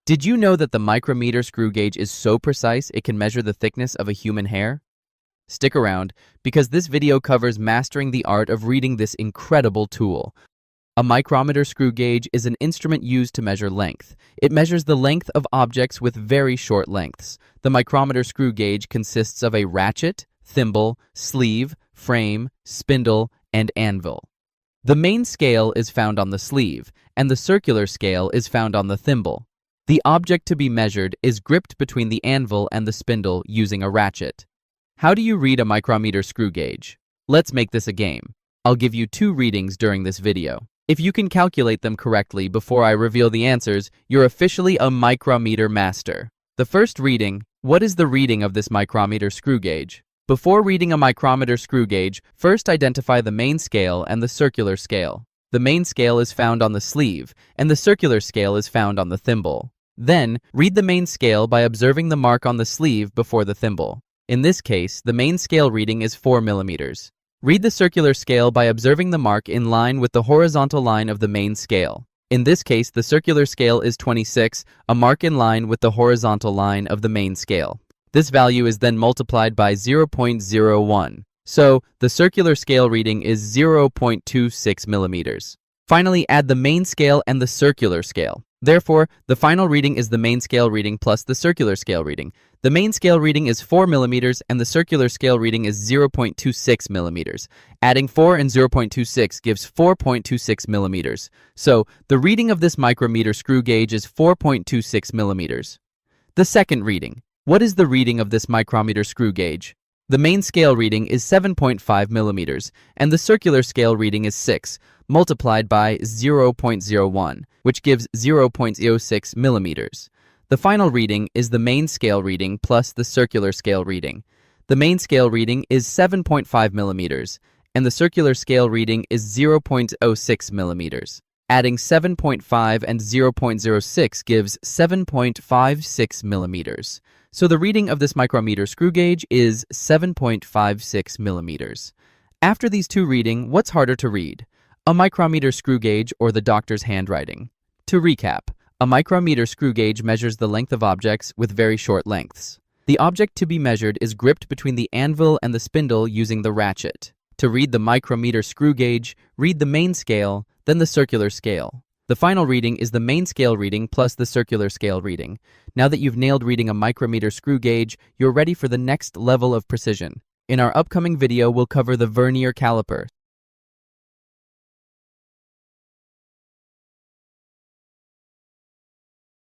Did you know that the micrometer screw gauge is so precise it can measure the thickness of a human hair? Stick around, because this video covers mastering the art of reading this incredible tool. A micrometer screw gauge is an instrument used to measure length. It measures the length of objects with very short lengths. The micrometer screw gauge consists of a ratchet, thimble, sleeve, frame, spindle, and anvil. The main scale is found on the sleeve, and the circular scale is found on the thimble. The object to be measured is gripped between the anvil and the spindle using a ratchet. How do you read a micrometer screw gauge? Let's make this a game. I'll give you 2 readings during this video. If you can calculate them correctly before I reveal the answers, you're officially a micrometer master. The first reading: what is the reading of this micrometer screw gauge? Before reading a micrometer screw gauge, first identify the main scale and the circular scale. The main scale is found on the sleeve, and the circular scale is found on the thimble. Then, read the main scale by observing the mark on the sleeve before the thimble. In this case, the main scale reading is 4 millimeters. Read the circular scale by observing the mark in line with the horizontal line of the main scale. In this case, the circular scale is 26, a mark in line with the horizontal line of the main scale. This value is then multiplied by 0.01. So, the circular scale reading is 0.26 millimeters. Finally, add the main scale and the circular scale. Therefore, the final reading is the main scale reading plus the circular scale reading. The main scale reading is 4 millimeters and the circular scale reading is 0.26 millimeters. Adding 4 and 0.26 gives 4.26 millimeters. So, the reading of this micrometer screw gauge is 4.26 millimeters. The second reading: what is the reading of this micrometer screw gauge? The main scale reading is 7.5 millimeters, and the circular scale reading is 6, multiplied by 0.01, which gives 0.06 millimeters. The final reading is the main scale reading plus the circular scale reading. The main scale reading is 7.5 millimeters, and the circular scale reading is 0.06 millimeters. Adding 7.5 and 0.06 gives 7.56 millimeters. So the reading of this micrometer screw gauge is 7.56 millimeters. After these 2 readings, what's harder to read? A micrometer screw gauge or the doctor's handwriting? To recap, a micrometer screw gauge measures the length of objects with very short lengths. The object to be measured is gripped between the anvil and the spindle using the ratchet. To read the micrometer screw gauge, read the main scale, then the circular scale. The final reading is the main scale reading plus the circular scale reading. Now that you've nailed reading a micrometer screw gauge, you're ready for the next level of precision. In our upcoming video, we'll cover the vernier caliper,